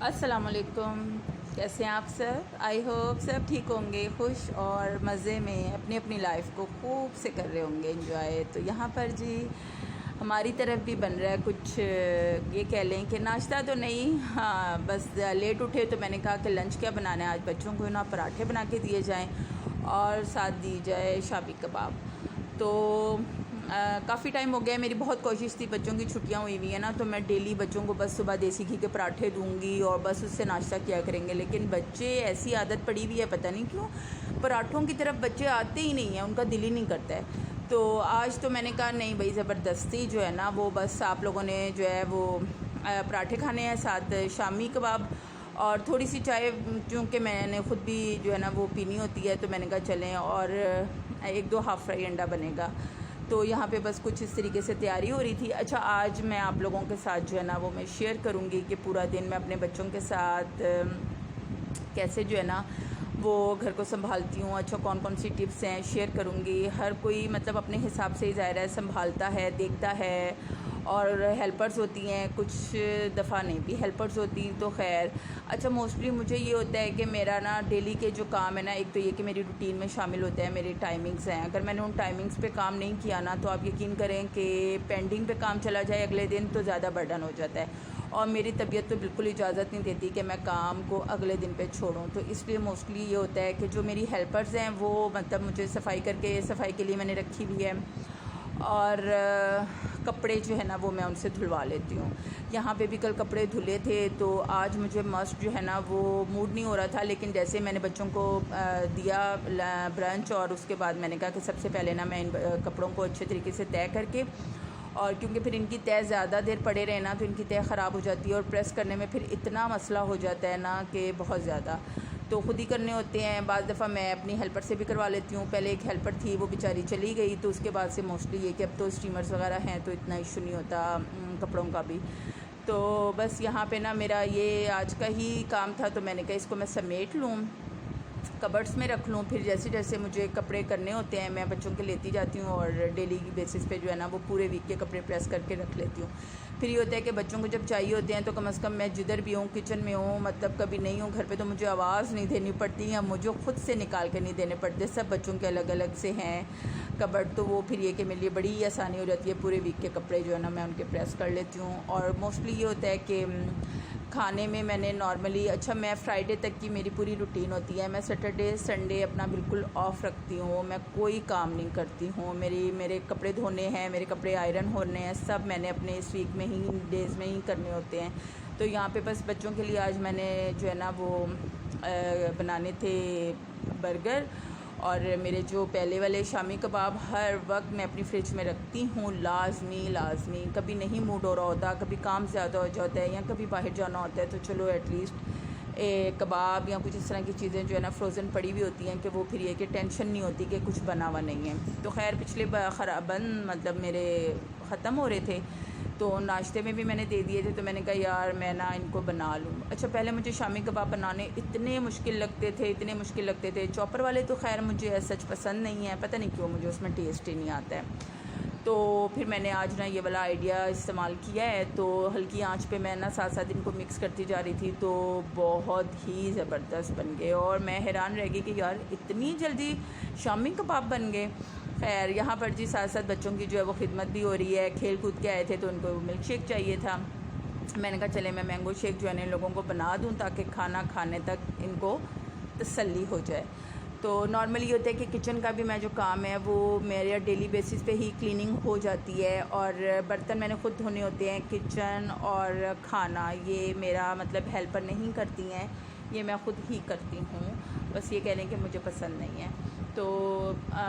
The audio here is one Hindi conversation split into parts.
अस्सलामुअलैकुम। कैसे हैं आप सब? आई होप सब ठीक होंगे, खुश और मज़े में अपनी अपनी लाइफ को खूब से कर रहे होंगे एंजॉय। तो यहाँ पर जी हमारी तरफ भी बन रहा है कुछ, ये कह लें कि नाश्ता तो नहीं, हाँ बस लेट उठे तो मैंने कहा कि लंच क्या बनाना है आज बच्चों को, ना पराठे बना के दिए जाएं और साथ दी जाए शामी कबाब। तो काफ़ी टाइम हो गया है, मेरी बहुत कोशिश थी, बच्चों की छुट्टियां हुई हुई है ना, तो मैं डेली बच्चों को बस सुबह देसी घी के पराठे दूंगी और बस उससे नाश्ता किया करेंगे। लेकिन बच्चे ऐसी आदत पड़ी हुई है, पता नहीं क्यों पराठों की तरफ बच्चे आते ही नहीं हैं, उनका दिल ही नहीं करता है। तो आज तो मैंने कहा नहीं भाई, ज़बरदस्ती जो है ना वो बस आप लोगों ने जो है वो पराठे खाने हैं, साथ शामी कबाब और थोड़ी सी चाय, चूँकि मैंने ख़ुद भी जो है ना वो पीनी होती है, तो मैंने कहा चलें और एक दो हाफ़ फ्राई अंडा बनेगा। तो यहाँ पे बस कुछ इस तरीके से तैयारी हो रही थी। अच्छा, आज मैं आप लोगों के साथ जो है ना वो मैं शेयर करूँगी कि पूरा दिन मैं अपने बच्चों के साथ कैसे जो है ना वो घर को संभालती हूँ। अच्छा, कौन कौन सी टिप्स हैं शेयर करूँगी। हर कोई मतलब अपने हिसाब से ही ज़ाहिर है संभालता है, देखता है, और हेल्पर्स होती हैं, कुछ दफ़ा नहीं भी हेल्पर्स होती तो खैर। अच्छा, मोस्टली मुझे ये होता है कि मेरा ना डेली के जो काम है ना, एक तो ये कि मेरी रूटीन में शामिल होता है मेरी टाइमिंग्स हैं। अगर मैंने उन टाइमिंग्स पे काम नहीं किया ना, तो आप यकीन करें कि पेंडिंग पे काम चला जाए अगले दिन तो ज़्यादा बर्डन हो जाता है, और मेरी तबीयत तो बिल्कुल इजाज़त नहीं देती कि मैं काम को अगले दिन पे छोड़ूं। तो इसलिए मोस्टली ये होता है कि जो मेरी हेल्पर्स हैं वो मतलब मुझे सफाई के लिए मैंने रखी हुई है, और कपड़े जो है ना वो मैं उनसे धुलवा लेती हूँ। यहाँ पे भी कल कपड़े धुले थे, तो आज मुझे मस्ट जो है ना वो मूड नहीं हो रहा था, लेकिन जैसे मैंने बच्चों को दिया ब्रंच, और उसके बाद मैंने कहा कि सबसे पहले ना मैं इन कपड़ों को अच्छे तरीके से तय करके, और क्योंकि फिर इनकी तय ज़्यादा देर पड़े रहे ना तो इनकी तय ख़राब हो जाती है, और प्रेस करने में फिर इतना मसला हो जाता है ना कि बहुत ज़्यादा, तो ख़ुद ही करने होते हैं। बाज़ दफ़ा मैं अपनी हेल्पर से भी करवा लेती हूँ। पहले एक हेल्पर थी, वो बेचारी चली गई, तो उसके बाद से मोस्टली ये कि अब तो स्टीमर्स वगैरह हैं तो इतना इशू नहीं होता कपड़ों का भी। तो बस यहाँ पे ना मेरा ये आज का ही काम था, तो मैंने कहा इसको मैं समेट लूँ, कबर्ड्स में रख लूँ, फिर जैसे जैसे मुझे कपड़े करने होते हैं मैं बच्चों के लेती जाती हूँ, और डेली की बेसिस पे जो है ना वो पूरे वीक के कपड़े प्रेस करके रख लेती हूँ। फिर ये होता है कि बच्चों को जब चाहिए होते हैं तो कम से कम मैं जिधर भी हूँ, किचन में हूँ, मतलब कभी नहीं हूँ घर पे, तो मुझे आवाज़ नहीं देनी पड़ती, या मुझे खुद से निकाल के नहीं देने पड़ते। सब बच्चों के अलग अलग से हैं कबर्ड, तो वो फिर ये कि मेरे लिए बड़ी आसानी हो जाती है, पूरे वीक के कपड़े जो है ना मैं उनके प्रेस कर लेती हूँ। और मोस्टली ये होता है कि खाने में मैंने नॉर्मली, अच्छा मैं फ्राइडे तक की मेरी पूरी रूटीन होती है, मैं सैटरडे संडे अपना बिल्कुल ऑफ़ रखती हूँ, मैं कोई काम नहीं करती हूँ। मेरे कपड़े धोने हैं, मेरे कपड़े आयरन होने हैं, सब मैंने अपने इस वीक में ही डेज़ में ही करने होते हैं। तो यहाँ पे बस बच्चों के लिए आज मैंने जो है ना वो बनाने थे बर्गर, और मेरे जो पहले वाले शामी कबाब हर वक्त मैं अपनी फ्रिज में रखती हूँ, लाजमी। कभी नहीं मूड हो रहा होता, कभी काम ज़्यादा हो जाता है या कभी बाहर जाना होता है, तो चलो एटलीस्ट कबाब या कुछ इस तरह की चीज़ें जो है ना फ्रोज़न पड़ी हुई होती हैं कि वो फिर ये कि टेंशन नहीं होती कि कुछ बना हुआ नहीं है। तो खैर पिछले खराबन मतलब मेरे ख़त्म हो रहे थे, तो नाश्ते में भी मैंने दे दिए थे, तो मैंने कहा यार मैं ना इनको बना लूँ। अच्छा, पहले मुझे शामी कबाब बनाने इतने मुश्किल लगते थे। चॉपर वाले तो खैर मुझे सच पसंद नहीं है, पता नहीं क्यों मुझे उसमें टेस्ट ही नहीं आता है। तो फिर मैंने आज ना ये वाला आइडिया इस्तेमाल किया है, तो हल्की आंच पे मैं ना साथ साथ इनको मिक्स करती जा रही थी, तो बहुत ही ज़बरदस्त बन गए, और मैं हैरान रह गई कि यार इतनी जल्दी शामी कबाब बन गए। खैर यहाँ पर जी साथ साथ बच्चों की जो है वो खिदमत भी हो रही है, खेल कूद के आए थे तो उनको मिल्क शेक चाहिए था। मैंने कहा चले मैं मैंगो शेक जो है ना इन लोगों को बना दूँ ताकि खाना खाने तक इनको तसल्ली हो जाए। तो नॉर्मली ये होता है कि किचन का भी मैं जो काम है वो मेरे डेली बेसिस पे ही क्लीनिंग हो जाती है, और बर्तन मैंने खुद धोने होते हैं, किचन और खाना ये मेरा मतलब हेल्पर नहीं करती हैं, ये मैं ख़ुद ही करती हूँ। बस ये कह लें कि मुझे पसंद नहीं है। तो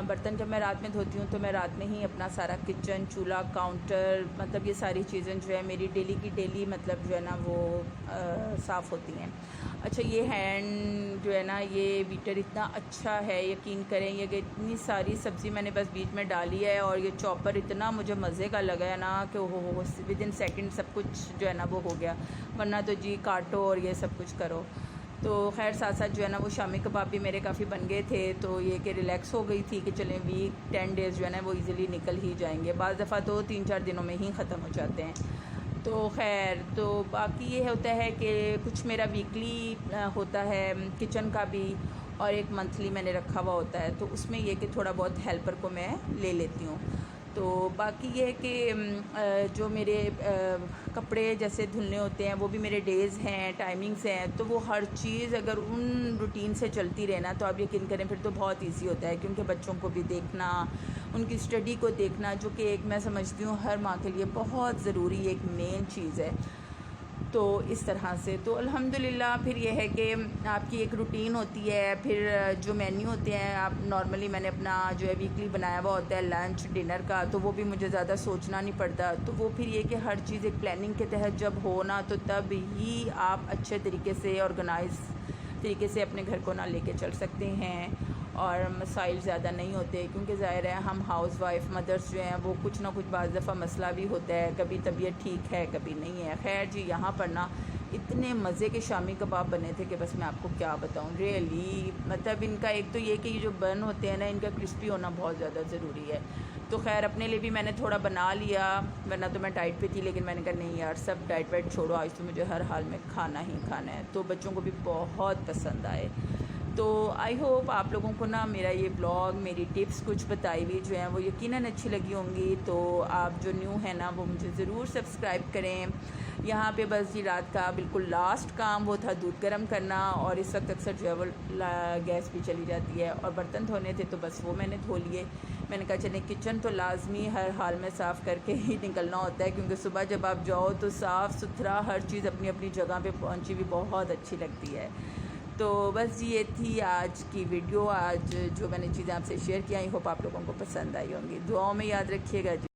बर्तन जब मैं रात में धोती हूँ तो मैं रात में ही अपना सारा किचन, चूल्हा, काउंटर, मतलब ये सारी चीज़ें जो है मेरी डेली की डेली मतलब जो है ना वो साफ़ होती हैं। अच्छा, ये हैंड जो है ना ये बीटर इतना अच्छा है, यकीन करें, ये कि इतनी सारी सब्ज़ी मैंने बस बीच में डाली है, और ये चॉपर इतना मुझे मज़े का लगा है ना कि हो विदिन सेकंड सब कुछ जो है ना वो हो गया, वरना तो जी काटो और ये सब कुछ करो। तो खैर साथ साथ जो है ना वो शामी कबाब भी मेरे काफ़ी बन गए थे, तो ये कि रिलैक्स हो गई थी कि चलें वीक 10 डेज़ जो है ना वो इजीली निकल ही जाएंगे। बाज़ दफ़ा तो 3-4 दिनों में ही ख़त्म हो जाते हैं। तो खैर, तो बाकी ये होता है कि कुछ मेरा वीकली होता है किचन का भी, और एक मंथली मैंने रखा हुआ होता है, तो उसमें ये कि थोड़ा बहुत हेल्पर को मैं ले लेती हूँ। तो बाकी ये है कि जो मेरे कपड़े जैसे धुलने होते हैं वो भी मेरे डेज़ हैं, टाइमिंग्स हैं, तो वो हर चीज़ अगर उन रूटीन से चलती रहे ना, तो आप यकीन करें फिर तो बहुत इजी होता है, क्योंकि बच्चों को भी देखना, उनकी स्टडी को देखना, जो कि एक मैं समझती हूँ हर माँ के लिए बहुत ज़रूरी एक मेन चीज़ है। तो इस तरह से तो अल्हम्दुलिल्लाह फिर ये है कि आपकी एक रूटीन होती है, फिर जो मेन्यू होते हैं आप नॉर्मली मैंने अपना जो है वीकली बनाया हुआ होता है लंच डिनर का, तो वो भी मुझे ज़्यादा सोचना नहीं पड़ता। तो वो फिर ये कि हर चीज़ एक प्लानिंग के तहत जब हो ना, तो तब ही आप अच्छे तरीके से ऑर्गेनाइज तरीके से अपने घर को ना लेके चल सकते हैं, और मसाइल ज़्यादा नहीं होते, क्योंकि ज़ाहिर है हम हाउस वाइफ मदर्स जो हैं वो कुछ ना कुछ बाज़ दफ़ा मसला भी होता है, कभी तबीयत ठीक है कभी नहीं है। खैर जी, यहाँ पर ना इतने मज़े के शामी कबाब बने थे कि बस मैं आपको क्या बताऊँ रियली, मतलब इनका एक तो ये कि ये जो बन होते हैं ना, इनका क्रिस्पी होना बहुत ज़्यादा ज़रूरी है। तो खैर अपने लिए भी मैंने थोड़ा बना लिया, वरना तो मैं डाइट पे थी, लेकिन मैंने कहा नहीं यार, सब डाइट वाइट छोड़ो, आज तो मुझे हर हाल में खाना ही खाना है। तो बच्चों को भी बहुत पसंद आए। तो आई होप आप लोगों को ना मेरा ये ब्लॉग, मेरी टिप्स कुछ बताई हुई जो हैं वो यकीनन अच्छी लगी होंगी। तो आप जो न्यू है ना वो मुझे ज़रूर सब्सक्राइब करें। यहाँ पे बस जी रात का बिल्कुल लास्ट काम वो था दूध गर्म करना, और इस वक्त अक्सर जो है वो गैस भी चली जाती है, और बर्तन धोने थे तो बस वो मैंने धो लिए। मैंने कहा चले किचन तो लाजमी हर हाल में साफ़ करके ही निकलना होता है, क्योंकि सुबह जब आप जाओ तो साफ़ सुथरा हर चीज़ अपनी अपनी जगह पे पहुंची भी बहुत अच्छी लगती है। तो बस ये थी आज की वीडियो, आज जो मैंने चीज़ें आपसे शेयर की, आई होप आप लोगों को पसंद आई होंगी। दुआओं में याद रखिएगा जी।